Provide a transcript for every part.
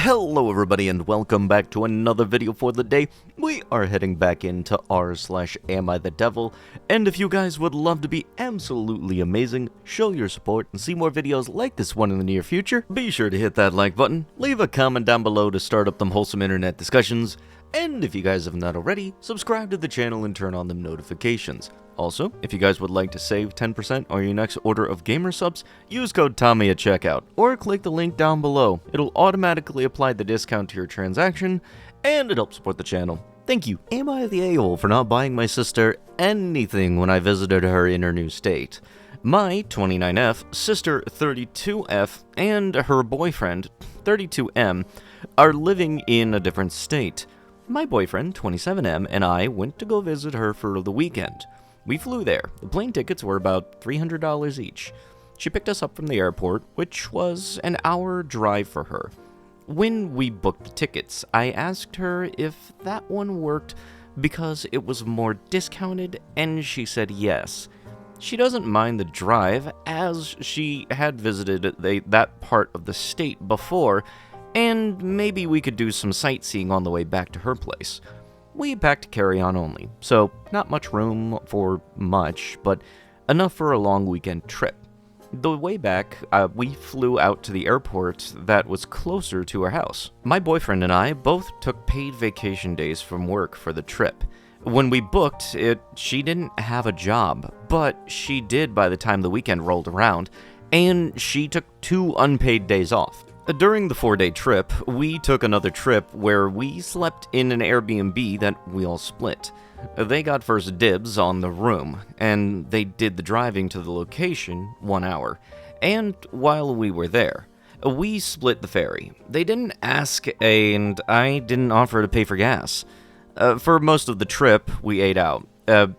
Hello everybody and welcome back to another video for the day. We are heading back into r/AmITheDevil, and if you guys would love to be absolutely amazing, show your support, and see more videos like this one in the near future, be sure to hit that like button, leave a comment down below to start up them wholesome internet discussions, and if you guys have not already, subscribe to the channel and turn on them notifications. Also, if you guys would like to save 10% on your next order of gamer subs, use code Tommy at checkout, or click the link down below. It'll automatically apply the discount to your transaction, and it helps support the channel. Thank you. Am I the a-hole for not buying my sister anything when I visited her in her new state? My 29F, sister 32F, and her boyfriend 32M are living in a different state. My boyfriend 27M and I went to go visit her for the weekend. We flew there. The plane tickets were about $300 each. She picked us up from the airport, which was an hour drive for her. When we booked the tickets, I asked her if that one worked because it was more discounted, and she said yes. She doesn't mind the drive, as she had visited that part of the state before, and maybe we could do some sightseeing on the way back to her place. We packed carry-on only, so not much room for much, but enough for a long weekend trip. The way back, we flew out to the airport that was closer to our house. My boyfriend and I both took paid vacation days from work for the trip. When we booked it, she didn't have a job, but she did by the time the weekend rolled around, and she took 2 unpaid days off. During the 4-day trip, we took another trip where we slept in an Airbnb that we all split. They got first dibs on the room, and they did the driving to the location 1 hour. And while we were there, we split the ferry. They didn't ask, and I didn't offer to pay for gas. For most of the trip, we ate out.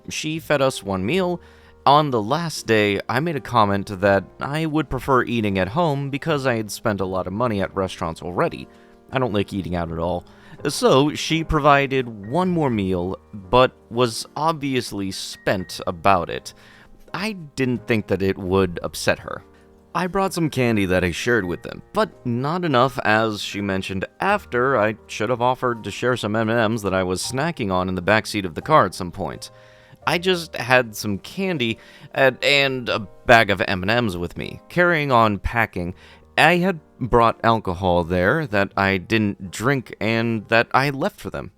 She fed us 1 meal. On the last day, I made a comment that I would prefer eating at home because I had spent a lot of money at restaurants already. I don't like eating out at all. So she provided 1 more meal, but was obviously spent about it. I didn't think that it would upset her. I brought some candy that I shared with them, but not enough, as she mentioned after I should have offered to share some M&Ms that I was snacking on in the backseat of the car at some point. I just had some candy and a bag of M&Ms with me, carrying on packing. I had brought alcohol there that I didn't drink and that I left for them.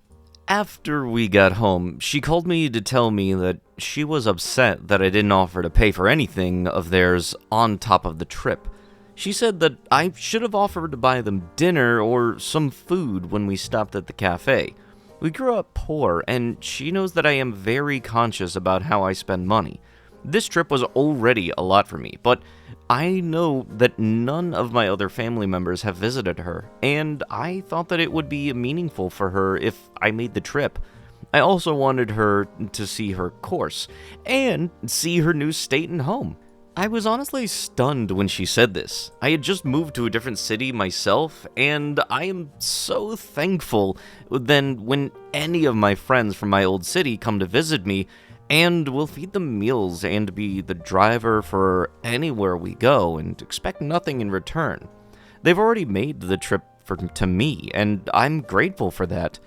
After we got home, she called me to tell me that she was upset that I didn't offer to pay for anything of theirs on top of the trip. She said that I should have offered to buy them dinner or some food when we stopped at the cafe. We grew up poor, and she knows that I am very conscious about how I spend money. This trip was already a lot for me, but I know that none of my other family members have visited her, and I thought that it would be meaningful for her if I made the trip. I also wanted her to see her course, and see her new state and home. I was honestly stunned when she said this. I had just moved to a different city myself, and I am so thankful when any of my friends from my old city come to visit me, and will feed them meals and be the driver for anywhere we go and expect nothing in return. They've already made the trip to me, and I'm grateful for that.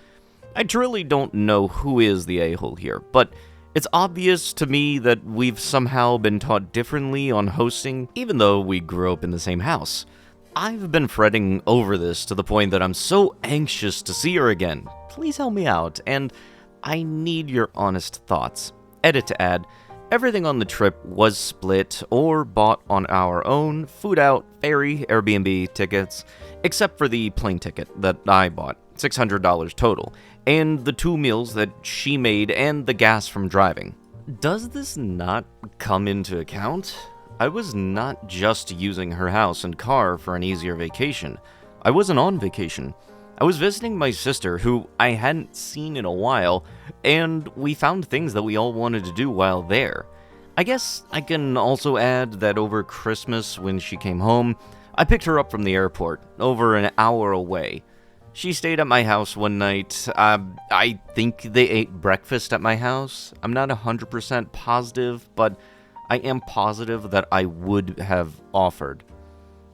I truly don't know who is the a-hole here, but it's obvious to me that we've somehow been taught differently on hosting, even though we grew up in the same house. I've been fretting over this to the point that I'm so anxious to see her again. Please help me out, and I need your honest thoughts. Edit to add, everything on the trip was split or bought on our own, food out, ferry, Airbnb tickets, except for the plane ticket that I bought, $600 total, and the 2 meals that she made and the gas from driving. Does this not come into account? I was not just using her house and car for an easier vacation. I wasn't on vacation. I was visiting my sister, who I hadn't seen in a while, and we found things that we all wanted to do while there. I guess I can also add that over Christmas, when she came home, I picked her up from the airport, over an hour away. She stayed at my house one night. I think they ate breakfast at my house. I'm not 100% positive, but I am positive that I would have offered.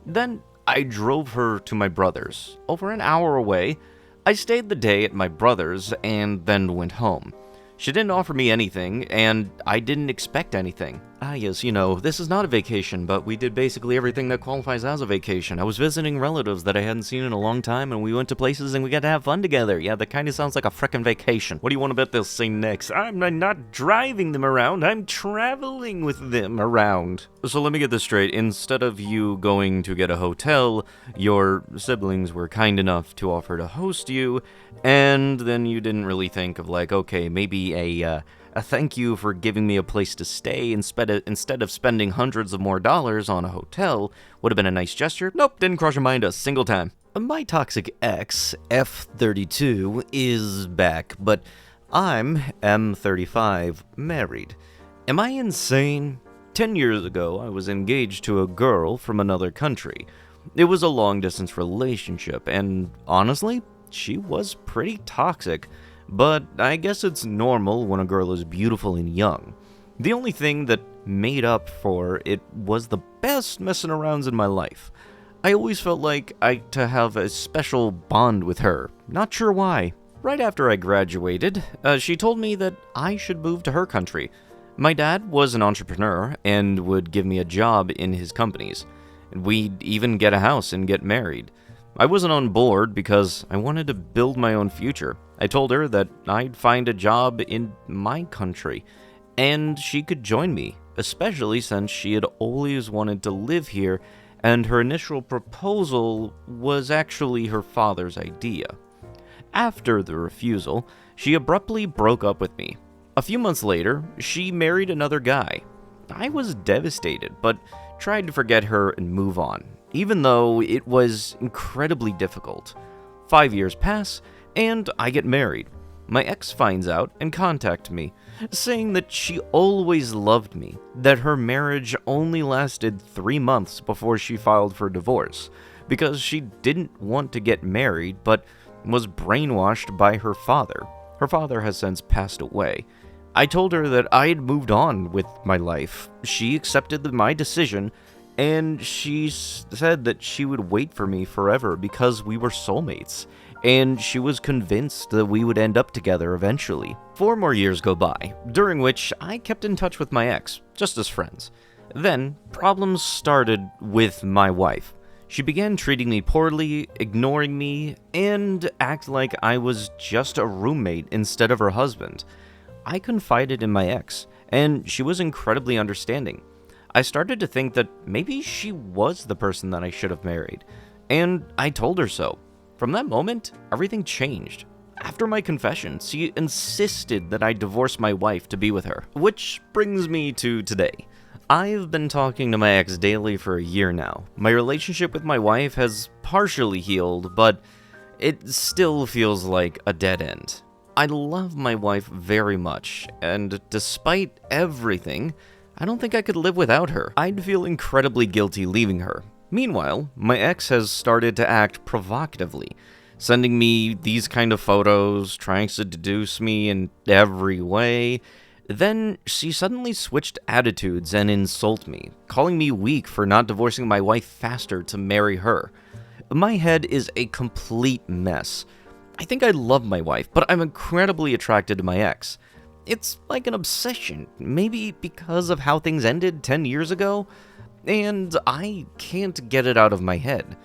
Then I drove her to my brother's, over an hour away. I stayed the day at my brother's and then went home. She didn't offer me anything, and I didn't expect anything. Ah yes, this is not a vacation, but we did basically everything that qualifies as a vacation. I was visiting relatives that I hadn't seen in a long time, and we went to places and we got to have fun together. Yeah, that kind of sounds like a frickin' vacation. What do you want to bet they'll say next? I'm not driving them around, I'm traveling with them around. So let me get this straight. Instead of you going to get a hotel, your siblings were kind enough to offer to host you, and then you didn't really think of like, okay, maybe a thank you for giving me a place to stay instead of spending hundreds of more dollars on a hotel would have been a nice gesture. Nope, didn't cross your mind a single time. My toxic ex, F32, is back, but I'm M35, married. Am I insane? 10 years ago, I was engaged to a girl from another country. It was a long-distance relationship, and honestly, she was pretty toxic. But I guess it's normal when a girl is beautiful and young. The only thing that made up for it was the best messing arounds in my life. I always felt like I had to have a special bond with her. Not sure why. Right after I graduated, she told me that I should move to her country. My dad was an entrepreneur and would give me a job in his companies. We'd even get a house and get married. I wasn't on board because I wanted to build my own future. I told her that I'd find a job in my country, and she could join me, especially since she had always wanted to live here, and her initial proposal was actually her father's idea. After the refusal, she abruptly broke up with me. A few months later, she married another guy. I was devastated, but tried to forget her and move on, even though it was incredibly difficult. 5 years pass, and I get married. My ex finds out and contacts me, saying that she always loved me, that her marriage only lasted 3 months before she filed for divorce, because she didn't want to get married, but was brainwashed by her father. Her father has since passed away. I told her that I had moved on with my life. She accepted my decision, and she said that she would wait for me forever because we were soulmates, and she was convinced that we would end up together eventually. 4 more years go by, during which I kept in touch with my ex, just as friends. Then, problems started with my wife. She began treating me poorly, ignoring me, and act like I was just a roommate instead of her husband. I confided in my ex, and she was incredibly understanding. I started to think that maybe she was the person that I should have married, and I told her so. From that moment, everything changed. After my confession, she insisted that I divorce my wife to be with her, which brings me to today. I've been talking to my ex daily for a year now. My relationship with my wife has partially healed, but it still feels like a dead end. I love my wife very much, and despite everything, I don't think I could live without her. I'd feel incredibly guilty leaving her. Meanwhile, my ex has started to act provocatively, sending me these kind of photos, trying to seduce me in every way. Then she suddenly switched attitudes and insult me, calling me weak for not divorcing my wife faster to marry her. My head is a complete mess. I think I love my wife, but I'm incredibly attracted to my ex. It's like an obsession, maybe because of how things ended 10 years ago, and I can't get it out of my head.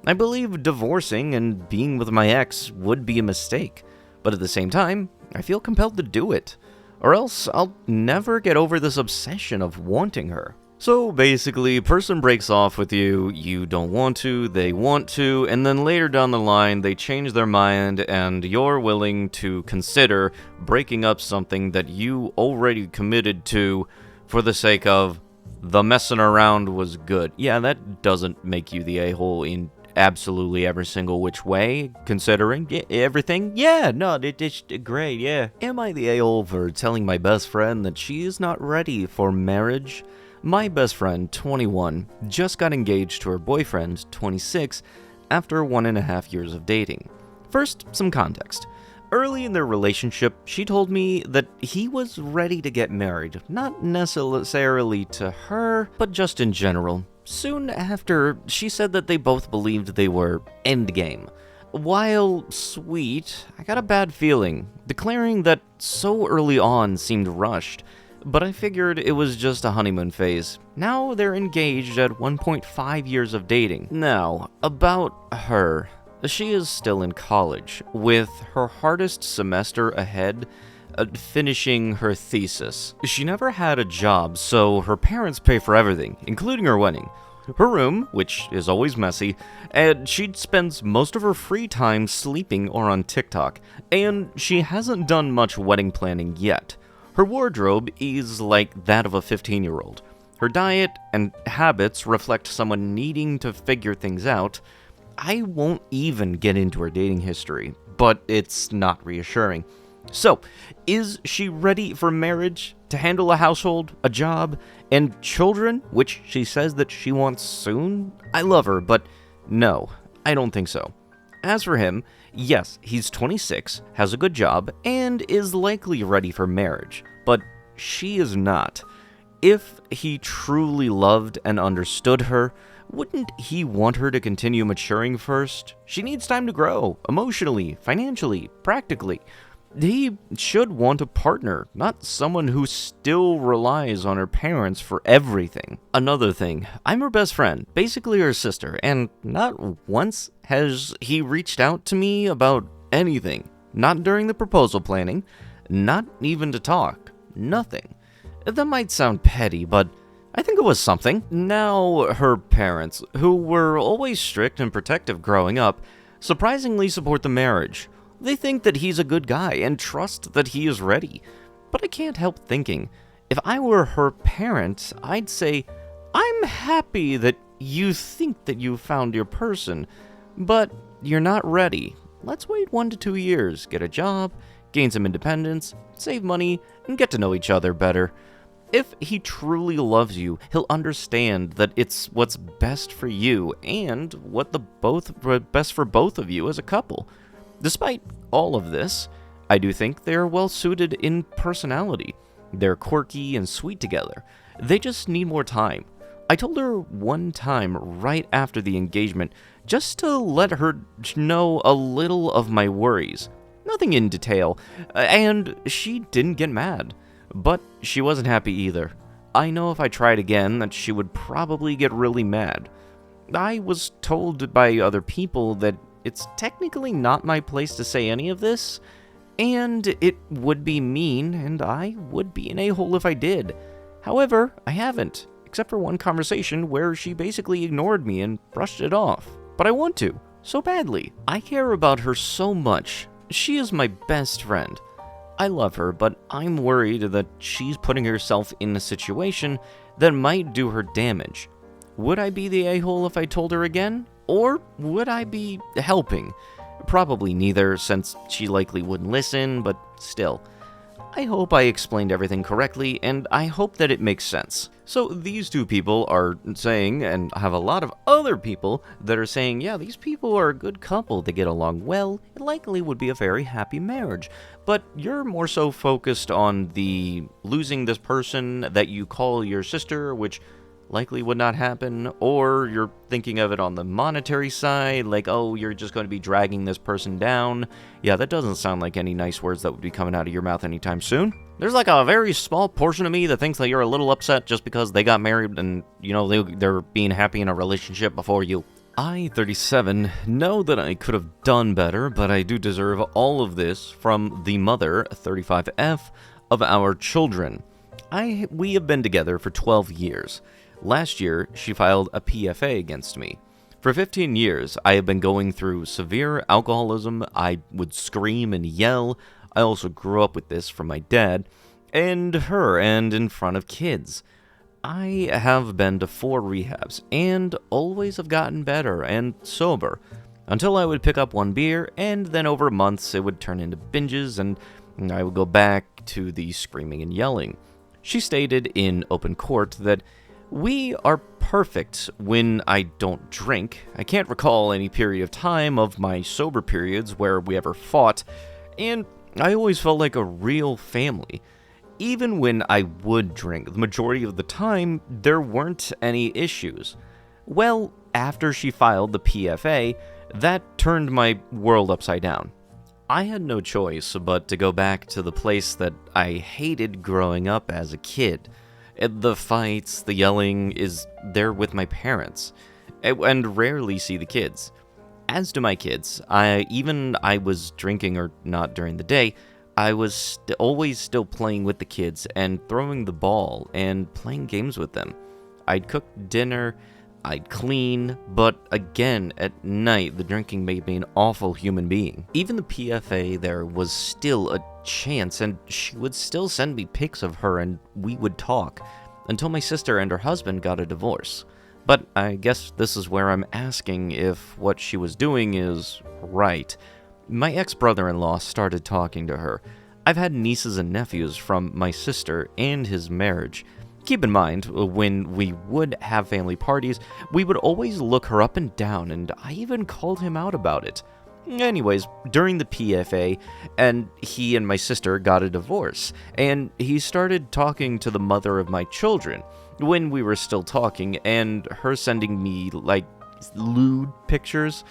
I believe divorcing and being with my ex would be a mistake, but at the same time, I feel compelled to do it, or else I'll never get over this obsession of wanting her. So basically, person breaks off with you, you don't want to, they want to, and then later down the line, they change their mind and you're willing to consider breaking up something that you already committed to for the sake of the messing around was good. Yeah, that doesn't make you the a-hole in absolutely every single which way, considering everything. Yeah, no, it's great, yeah. Am I the a-hole for telling my best friend that she is not ready for marriage? My best friend, 21, just got engaged to her boyfriend, 26, after 1.5 years of dating. First, some context. Early in their relationship, she told me that he was ready to get married, not necessarily to her, but just in general. soon after, she said that they both believed they were endgame. While sweet, I got a bad feeling. Declaring that so early on seemed rushed, but I figured it was just a honeymoon phase. Now they're engaged at 1.5 years of dating. Now, about her. She is still in college, with her hardest semester ahead, finishing her thesis. She never had a job, so her parents pay for everything, including her wedding. Her room, which is always messy, and she spends most of her free time sleeping or on TikTok, and she hasn't done much wedding planning yet. Her wardrobe is like that of a 15-year-old. Her diet and habits reflect someone needing to figure things out. I won't even get into her dating history, but it's not reassuring. So, is she ready for marriage, to handle a household, a job, and children, which she says that she wants soon? I love her, but no, I don't think so. As for him, yes, he's 26, has a good job, and is likely ready for marriage, but she is not. If he truly loved and understood her, wouldn't he want her to continue maturing first? She needs time to grow, emotionally, financially, practically. He should want a partner, not someone who still relies on her parents for everything. Another thing, I'm her best friend, basically her sister, and not once has he reached out to me about anything. Not during the proposal planning, not even to talk, nothing. That might sound petty, but I think it was something. Now, her parents, who were always strict and protective growing up, surprisingly support the marriage. They think that he's a good guy and trust that he is ready. But I can't help thinking, if I were her parent, I'd say, I'm happy that you think that you found your person, but you're not ready. Let's wait 1 to 2 years, get a job, gain some independence, save money, and get to know each other better. If he truly loves you, he'll understand that it's what's best for you and what best for both of you as a couple. Despite all of this, I do think they're well suited in personality. They're quirky and sweet together. They just need more time. I told her one time right after the engagement just to let her know a little of my worries. Nothing in detail, and she didn't get mad. But she wasn't happy either. I know if I tried again that she would probably get really mad. I was told by other people that it's technically not my place to say any of this, and it would be mean, and I would be an a-hole if I did. However, I haven't, except for one conversation where she basically ignored me and brushed it off. But I want to, so badly. I care about her so much. She is my best friend. I love her, but I'm worried that she's putting herself in a situation that might do her damage. Would I be the a-hole if I told her again? Or would I be helping? Probably neither, since she likely wouldn't listen, but still. I hope I explained everything correctly, and I hope that it makes sense. So these two people are saying, and I have a lot of other people that are saying, yeah, these people are a good couple, they get along well, it likely would be a very happy marriage. But you're more so focused on the losing this person that you call your sister, which likely would not happen, or you're thinking of it on the monetary side, like, oh, you're just going to be dragging this person down. Yeah, that doesn't sound like any nice words that would be coming out of your mouth anytime soon. There's like a very small portion of me that thinks that you're a little upset just because they got married and, you know, they're being happy in a relationship before you. I, 37, know that I could have done better, but I do deserve all of this from the mother, 35F, of our children. We have been together for 12 years. Last year, she filed a PFA against me. For 15 years, I have been going through severe alcoholism. I would scream and yell. I also grew up with this from my dad, and her, and in front of kids. I have been to 4 rehabs, and always have gotten better and sober, until I would pick up 1 beer, and then over months it would turn into binges, and I would go back to the screaming and yelling. She stated in open court that we are perfect when I don't drink. I can't recall any period of time of my sober periods where we ever fought, and I always felt like a real family. Even when I would drink, the majority of the time, there weren't any issues. Well, after she filed the PFA, that turned my world upside down. I had no choice but to go back to the place that I hated growing up as a kid. The fights, the yelling is there with my parents, and rarely see the kids. As to my kids, I was drinking or not during the day, I was always still playing with the kids and throwing the ball and playing games with them. I'd cook dinner, I'd clean, but again, at night, the drinking made me an awful human being. Even the PFA there was still a chance, and she would still send me pics of her and we would talk, until my sister and her husband got a divorce. But I guess this is where I'm asking if what she was doing is right. My ex-brother-in-law started talking to her. I've had nieces and nephews from my sister and his marriage. Keep in mind, when we would have family parties, we would always look her up and down, and I even called him out about it. Anyways, during the PFA, and he and my sister got a divorce, and he started talking to the mother of my children when we were still talking, and her sending me, like, lewd pictures.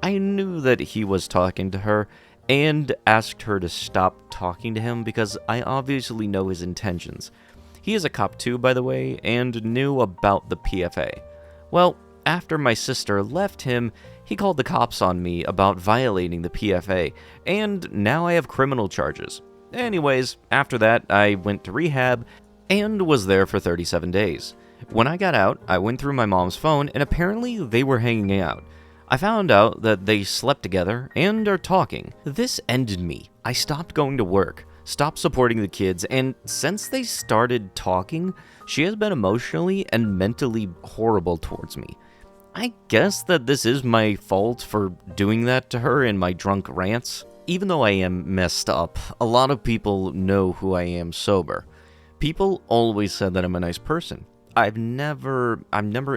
I knew that he was talking to her, and asked her to stop talking to him because I obviously know his intentions. He is a cop too, by the way, and knew about the PFA. Well, after my sister left him, he called the cops on me about violating the PFA, and now I have criminal charges. Anyways, after that, I went to rehab and was there for 37 days. When I got out, I went through my mom's phone, and apparently they were hanging out. I found out that they slept together and are talking. This ended me. I stopped going to work, stopped supporting the kids, and since they started talking, she has been emotionally and mentally horrible towards me. I guess that this is my fault for doing that to her in my drunk rants. Even though I am messed up, a lot of people know who I am sober. People always said that I'm a nice person. I'm never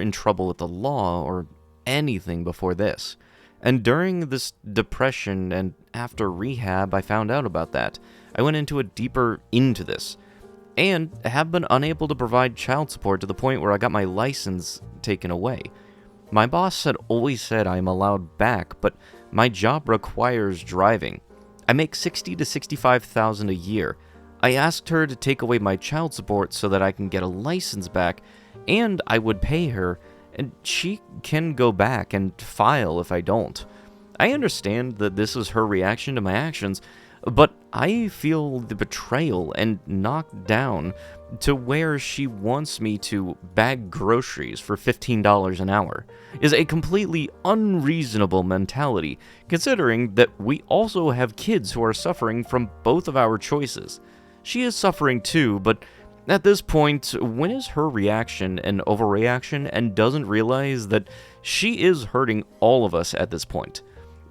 in trouble with the law or anything before this. And during this depression and after rehab, I found out about that. I went deeper into this, and have been unable to provide child support to the point where I got my license taken away. My boss had always said I'm allowed back, but my job requires driving. I make $60,000 to $65,000 a year. I asked her to take away my child support so that I can get a license back, and I would pay her, and she can go back and file if I don't. I understand that this is her reaction to my actions, but I feel the betrayal and knocked down to where she wants me to bag groceries for $15 an hour is a completely unreasonable mentality, considering that we also have kids who are suffering from both of our choices. She is suffering too, but at this point, when is her reaction an overreaction and doesn't realize that she is hurting all of us at this point?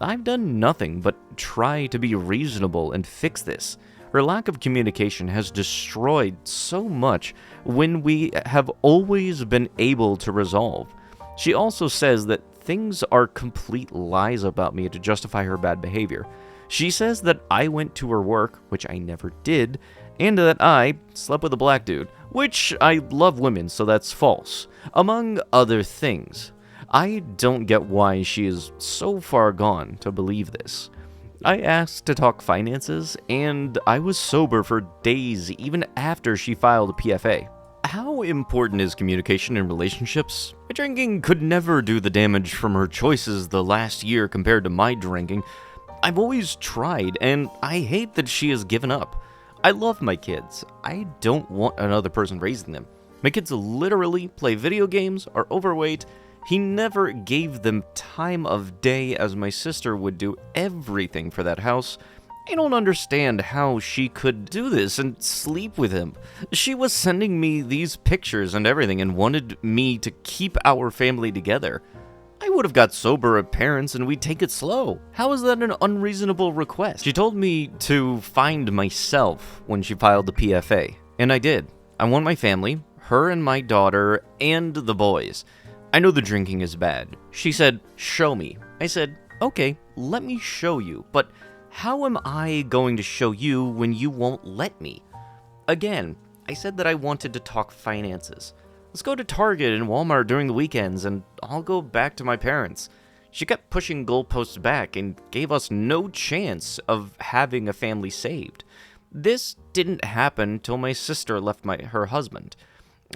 I've done nothing but try to be reasonable and fix this. Her lack of communication has destroyed so much when we have always been able to resolve. She also says that things are complete lies about me to justify her bad behavior. She says that I went to her work, which I never did, and that I slept with a black dude, which I love women, so that's false, among other things. I don't get why she is so far gone to believe this. I asked to talk finances, and I was sober for days even after she filed a PFA. How important is communication in relationships? My drinking could never do the damage from her choices the last year compared to my drinking. I've always tried, and I hate that she has given up. I love my kids. I don't want another person raising them. My kids literally play video games, are overweight. He never gave them time of day as my sister would do everything for that house. I don't understand how she could do this and sleep with him. She was sending me these pictures and everything and wanted me to keep our family together. I would have got sober at parents and we'd take it slow. How is that an unreasonable request? She told me to find myself when she filed the PFA, and I did. I want my family, her and my daughter, and the boys. I know the drinking is bad. She said, show me. I said, okay, let me show you, but how am I going to show you when you won't let me? Again, I said that I wanted to talk finances. Let's go to Target and Walmart during the weekends, and I'll go back to my parents. She kept pushing goalposts back and gave us no chance of having a family saved. This didn't happen till my sister left her husband.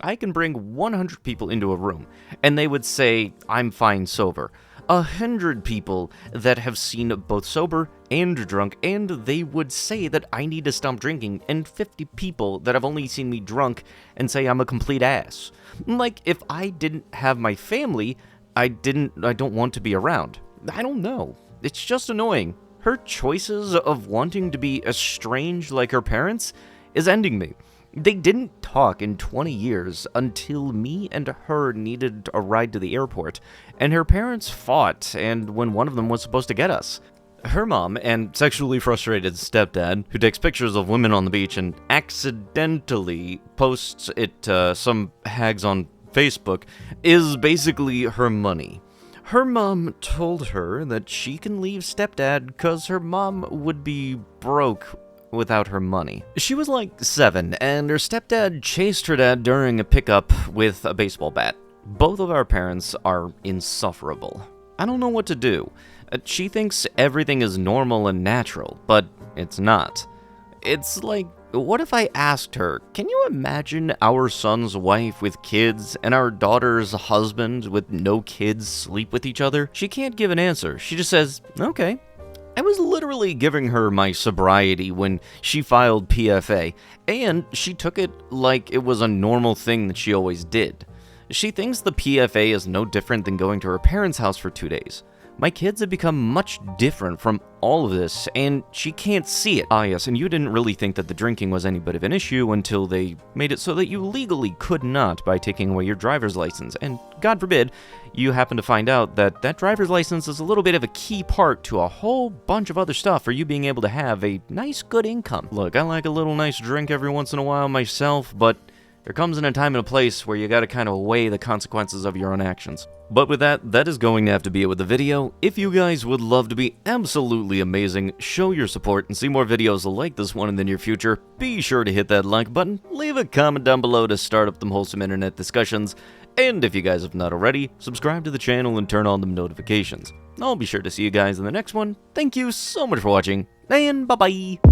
I can bring 100 people into a room, and they would say, I'm fine sober. 100 people that have seen both sober and drunk, and they would say that I need to stop drinking, and 50 people that have only seen me drunk and say I'm a complete ass. Like, if I didn't have my family, I don't want to be around. I don't know. It's just annoying. Her choices of wanting to be estranged like her parents is ending me. They didn't talk in 20 years until me and her needed a ride to the airport, and her parents fought, and when one of them was supposed to get us. Her mom and sexually frustrated stepdad, who takes pictures of women on the beach and accidentally posts it to some hags on Facebook, is basically her money. Her mom told her that she can leave stepdad cause her mom would be broke without her money. She was like 7, and her stepdad chased her dad during a pickup with a baseball bat. Both of our parents are insufferable. I don't know what to do. She thinks everything is normal and natural, but it's not. It's like, what if I asked her, can you imagine our son's wife with kids and our daughter's husband with no kids sleep with each other? She can't give an answer. She just says, okay. I was literally giving her my sobriety when she filed PFA, and she took it like it was a normal thing that she always did. She thinks the PFA is no different than going to her parents' house for 2 days. My kids have become much different from all of this, and she can't see it. Ah yes, and you didn't really think that the drinking was any bit of an issue until they made it so that you legally could not by taking away your driver's license, and God forbid, you happen to find out that that driver's license is a little bit of a key part to a whole bunch of other stuff for you being able to have a nice, good income. Look, I like a little nice drink every once in a while myself, but there comes in a time and a place where you gotta kind of weigh the consequences of your own actions. But with that, that is going to have to be it with the video. If you guys would love to be absolutely amazing, show your support, and see more videos like this one in the near future, be sure to hit that like button, leave a comment down below to start up them wholesome internet discussions, and if you guys have not already, subscribe to the channel and turn on them notifications. I'll be sure to see you guys in the next one. Thank you so much for watching, and bye-bye!